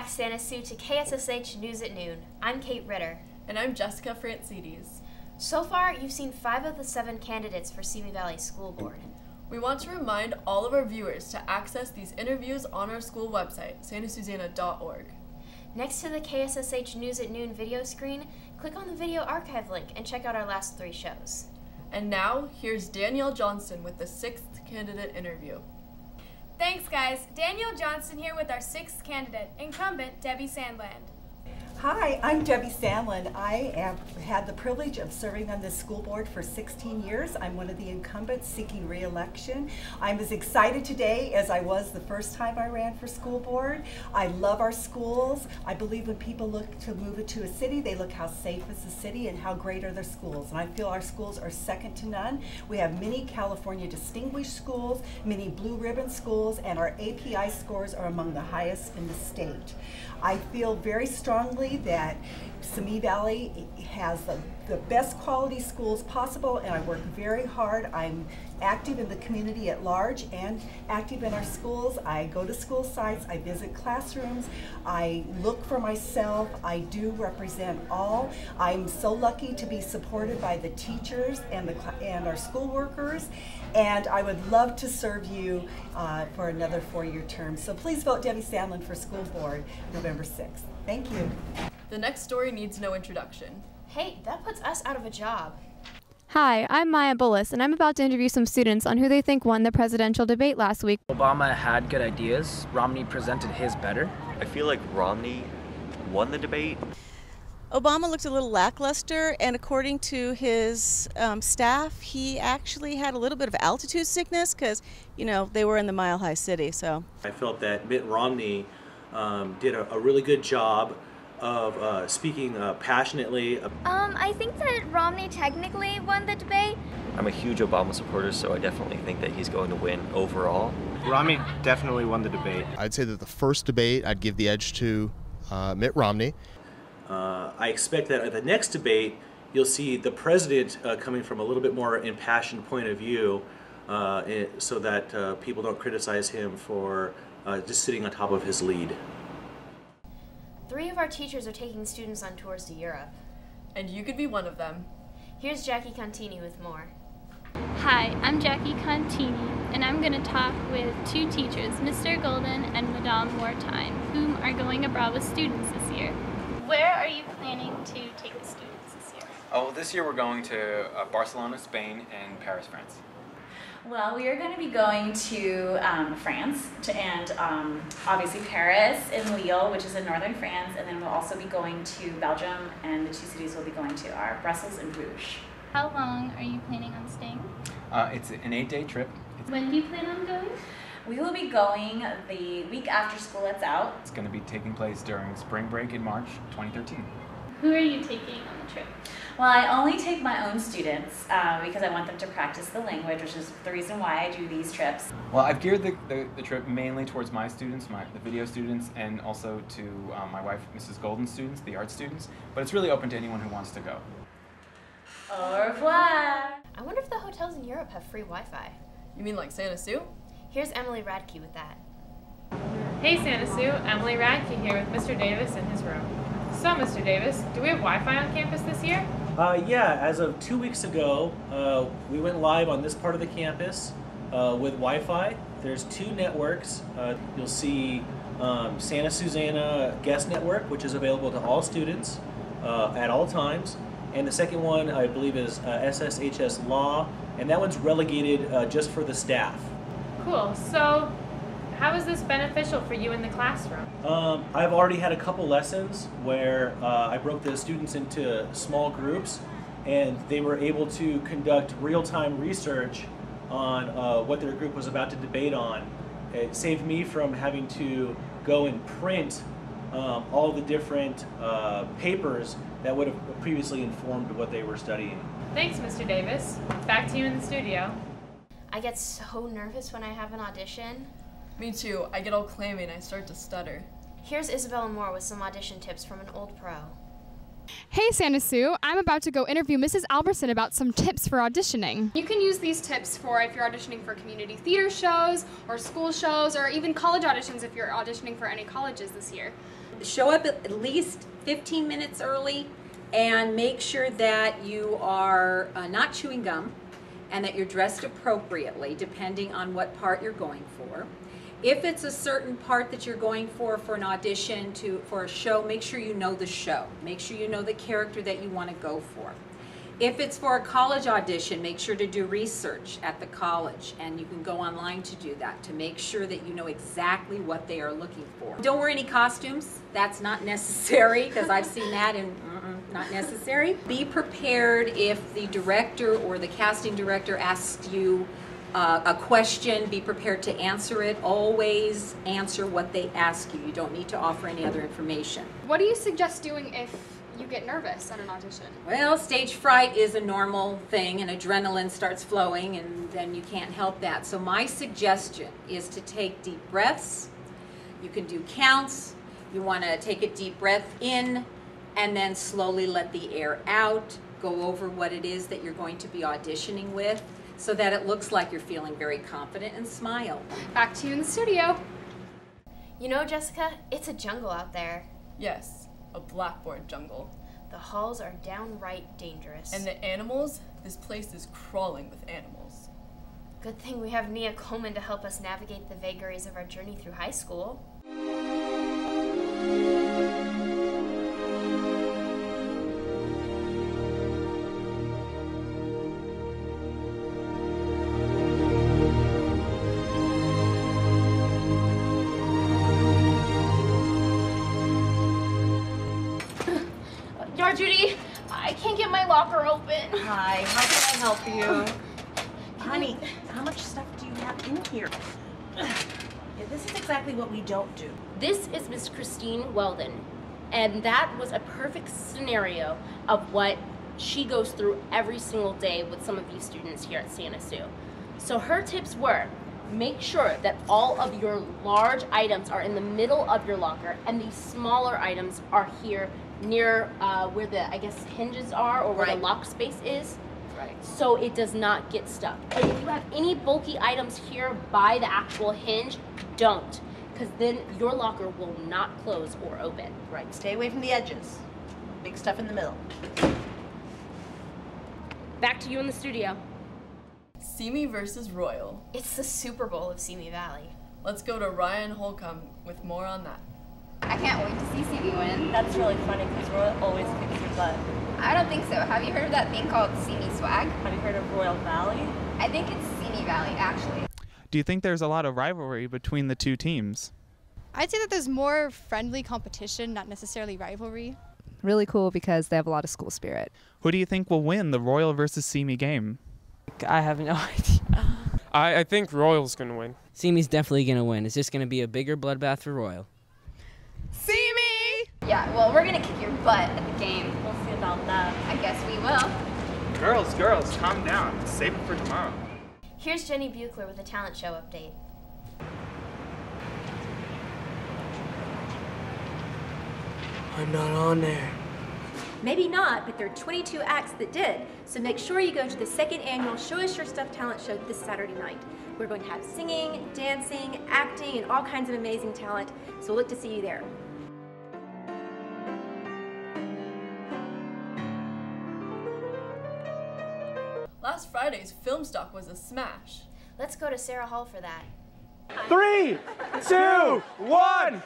back, Santa Sue, to KSSH News at Noon. I'm Kate Ritter. And I'm Jessica Francides. So far, you've seen 5 of the 7 candidates for Simi Valley School Board. We want to remind all of our viewers to access these interviews on our school website, santasusana.org. Next to the KSSH News at Noon video screen, click on the video archive link and check out our last 3 shows. And now, here's Danielle Johnson with the 6th candidate interview. Thanks, guys. Danielle Johnson here with our 6th candidate, incumbent Debbie Sandlin. Hi, I'm Debbie Sandlin. I have had the privilege of serving on this school board for 16 years. I'm one of the incumbents seeking re-election. I'm as excited today as I was the first time I ran for school board. I love our schools. I believe when people look to move into a city, they look how safe is the city and how great are their schools. And I feel our schools are second to none. We have many California distinguished schools, many blue ribbon schools, and our API scores are among the highest in the state. I feel very strongly that Simi Valley has the best quality schools possible, and I work very hard. I'm active in the community at large and active in our schools. I go to school sites, I visit classrooms, I look for myself, I do represent all. I'm so lucky to be supported by the teachers and our school workers, and I would love to serve you for another 4-year term. So please vote Debbie Sandlin for school board November 6th. Thank you. The next story needs no introduction. Hey, that puts us out of a job. Hi, I'm Maya Bolus, and I'm about to interview some students on who they think won the presidential debate last week. Obama had good ideas. Romney presented his better. I feel like Romney won the debate. Obama looked a little lackluster, and according to his staff, he actually had a little bit of altitude sickness because, you know, they were in the mile-high city. So I felt that Mitt Romney did a really good job of speaking passionately. I think that Romney technically won the debate. I'm a huge Obama supporter, so I definitely think that he's going to win overall. Romney definitely won the debate. I'd say that the first debate, I'd give the edge to Mitt Romney. I expect that at the next debate, you'll see the president coming from a little bit more impassioned point of view so that people don't criticize him for just sitting on top of his lead. 3 of our teachers are taking students on tours to Europe. And you could be one of them. Here's Jackie Cantini with more. Hi, I'm Jackie Cantini, and I'm going to talk with 2 teachers, Mr. Golden and Madame Wartime, whom are going abroad with students this year. Where are you planning to take the students this year? Oh, this year we're going to Barcelona, Spain, and Paris, France. Well, we are going to be going to France, and obviously Paris and Lille, which is in northern France, and then we'll also be going to Belgium, and the 2 cities we'll be going to are Brussels and Bruges. How long are you planning on staying? It's an 8-day trip. When do you plan on going? We will be going the week after school lets out. It's going to be taking place during spring break in March 2013. Who are you taking on the trip? Well, I only take my own students because I want them to practice the language, which is the reason why I do these trips. Well, I've geared the trip mainly towards my students, the video students, and also to my wife, Mrs. Golden's students, the art students, but it's really open to anyone who wants to go. Au revoir! I wonder if the hotels in Europe have free Wi-Fi. You mean like Santa Sue? Here's Emily Radke with that. Hey Santa Sue, Emily Radke here with Mr. Davis in his room. So Mr. Davis, do we have Wi-Fi on campus this year? Yeah, as of 2 weeks ago, we went live on this part of the campus with Wi-Fi. There's 2 networks. You'll see Santa Susana Guest Network, which is available to all students at all times. And the second one, I believe, is SSHS Law, and that one's relegated just for the staff. Cool. So, how is this beneficial for you in the classroom? I've already had a couple lessons where I broke the students into small groups, and they were able to conduct real-time research on what their group was about to debate on. It saved me from having to go and print all the different papers that would have previously informed what they were studying. Thanks, Mr. Davis. Back to you in the studio. I get so nervous when I have an audition. Me too. I get all clammy and I start to stutter. Here's Isabella Moore with some audition tips from an old pro. Hey Santa Sue, I'm about to go interview Mrs. Alberson about some tips for auditioning. You can use these tips for if you're auditioning for community theater shows or school shows or even college auditions if you're auditioning for any colleges this year. show up at least 15 minutes early and make sure that you are not chewing gum and that you're dressed appropriately depending on what part you're going for. If it's a certain part that you're going for an audition, for a show, make sure you know the show. Make sure you know the character that you want to go for. If it's for a college audition, make sure to do research at the college, and you can go online to do that to make sure that you know exactly what they are looking for. Don't wear any costumes. That's not necessary, because I've seen that and not necessary. Be prepared if the director or the casting director asks you a question, be prepared to answer it. Always answer what they ask you. You don't need to offer any other information. What do you suggest doing if you get nervous at an audition? Well, stage fright is a normal thing, and adrenaline starts flowing, and then you can't help that. So my suggestion is to take deep breaths. You can do counts. You want to take a deep breath in and then slowly let the air out. Go over what it is that you're going to be auditioning with so that it looks like you're feeling very confident, and smile. Back to you in the studio. You know, Jessica, it's a jungle out there. Yes, a blackboard jungle. The halls are downright dangerous. And the animals? This place is crawling with animals. Good thing we have Nia Coleman to help us navigate the vagaries of our journey through high school. Yard Judy, I can't get my locker open. Hi, how can I help you? Honey, how much stuff do you have in here? Yeah, this is exactly what we don't do. This is Miss Christine Weldon, and that was a perfect scenario of what she goes through every single day with some of these students here at Santa Sue. So her tips were, make sure that all of your large items are in the middle of your locker and these smaller items are here near where the, I guess, hinges are, or where the lock space is. Right. So it does not get stuck. But if you have any bulky items here by the actual hinge, don't, because then your locker will not close or open. Right, stay away from the edges. Big stuff in the middle. Back to you in the studio. Simi versus Royal. It's the Super Bowl of Simi Valley. Let's go to Ryan Holcomb with more on that. I can't wait to see Simi win. That's really funny because Royal always kicks your butt. I don't think so. Have you heard of that thing called Simi Swag? Have you heard of Royal Valley? I think it's Simi Valley, actually. Do you think there's a lot of rivalry between the two teams? I'd say that there's more friendly competition, not necessarily rivalry. Really cool because they have a lot of school spirit. Who do you think will win the Royal versus Simi game? I have no idea. I think Royal's going to win. Simi's definitely going to win. It's just going to be a bigger bloodbath for Royal. Simi! Yeah, well, we're gonna kick your butt at the game. We'll see about that. I guess we will. Girls, calm down. Save it for tomorrow. Here's Jenny Buechler with a talent show update. I'm not on there. Maybe not, but there are 22 acts that did. So make sure you go to the second annual Show Us Your Stuff talent show this Saturday night. We're going to have singing, dancing, acting, and all kinds of amazing talent. So we'll look to see you there. Last Friday's Filmstock was a smash. Let's go to Sarah Hall for that. 3, 2, 1.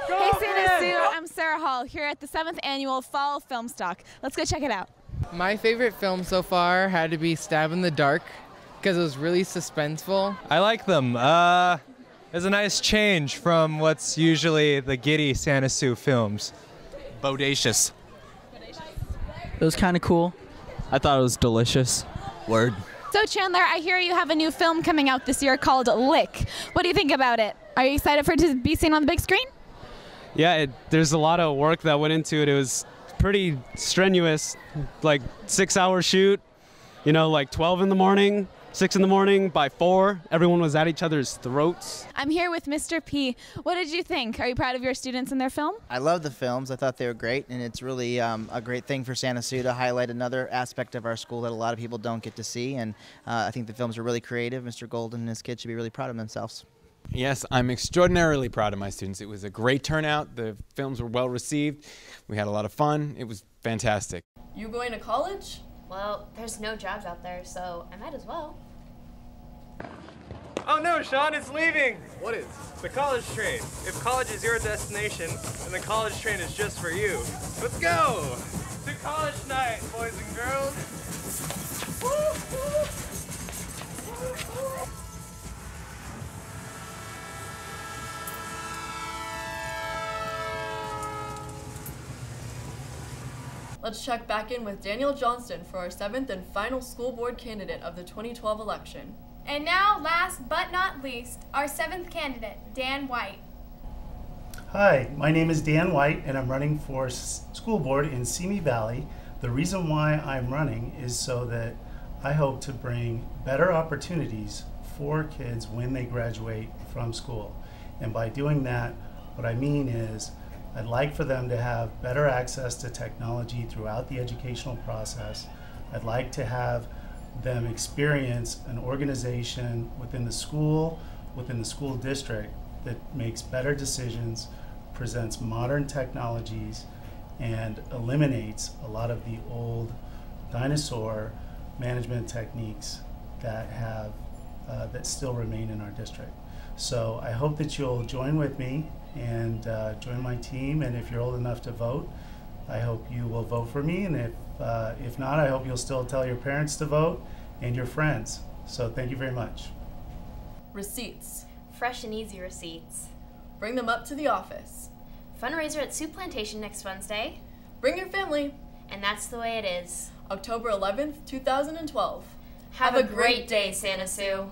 Hey Santa Sue, I'm Sarah Hall here at the 7th annual Fall Filmstock. Let's go check it out. My favorite film so far had to be Stab in the Dark because it was really suspenseful. I like them. It's a nice change from what's usually the giddy Santa Sue films. Bodacious. It was kind of cool. I thought it was delicious. Word. So Chandler, I hear you have a new film coming out this year called Lick. What do you think about it? Are you excited for it to be seen on the big screen? Yeah, there's a lot of work that went into it. It was pretty strenuous, like 6-hour shoot, you know, like 12 in the morning, 6 in the morning, by 4, everyone was at each other's throats. I'm here with Mr. P. What did you think? Are you proud of your students and their film? I love the films. I thought they were great, and it's really a great thing for Santa Sue to highlight another aspect of our school that a lot of people don't get to see, and I think the films are really creative. Mr. Golden and his kids should be really proud of themselves. Yes, I'm extraordinarily proud of my students. It was a great turnout. The films were well received. We had a lot of fun. It was fantastic. You going to college? Well, there's no jobs out there, so I might as well. Oh no, Sean, it's leaving! What is? The college train. If college is your destination, then the college train is just for you. Let's go! To college night, boys and girls! Let's check back in with Daniel Johnston for our 7th and final school board candidate of the 2012 election. And now, last but not least, our 7th candidate, Dan White. Hi, my name is Dan White and I'm running for school board in Simi Valley. The reason why I'm running is so that I hope to bring better opportunities for kids when they graduate from school. And by doing that, what I mean is I'd like for them to have better access to technology throughout the educational process. I'd like to have them experience an organization within the school district that makes better decisions, presents modern technologies, and eliminates a lot of the old dinosaur management techniques that still remain in our district. So I hope that you'll join with me and join my team, and if you're old enough to vote, I hope you will vote for me, and if not, I hope you'll still tell your parents to vote and your friends. So thank you very much. Receipts. Fresh and easy receipts. Bring them up to the office. Fundraiser at Soup Plantation next Wednesday. Bring your family. And that's the way it is. October 11th, 2012. Have a great day, Santa Sue.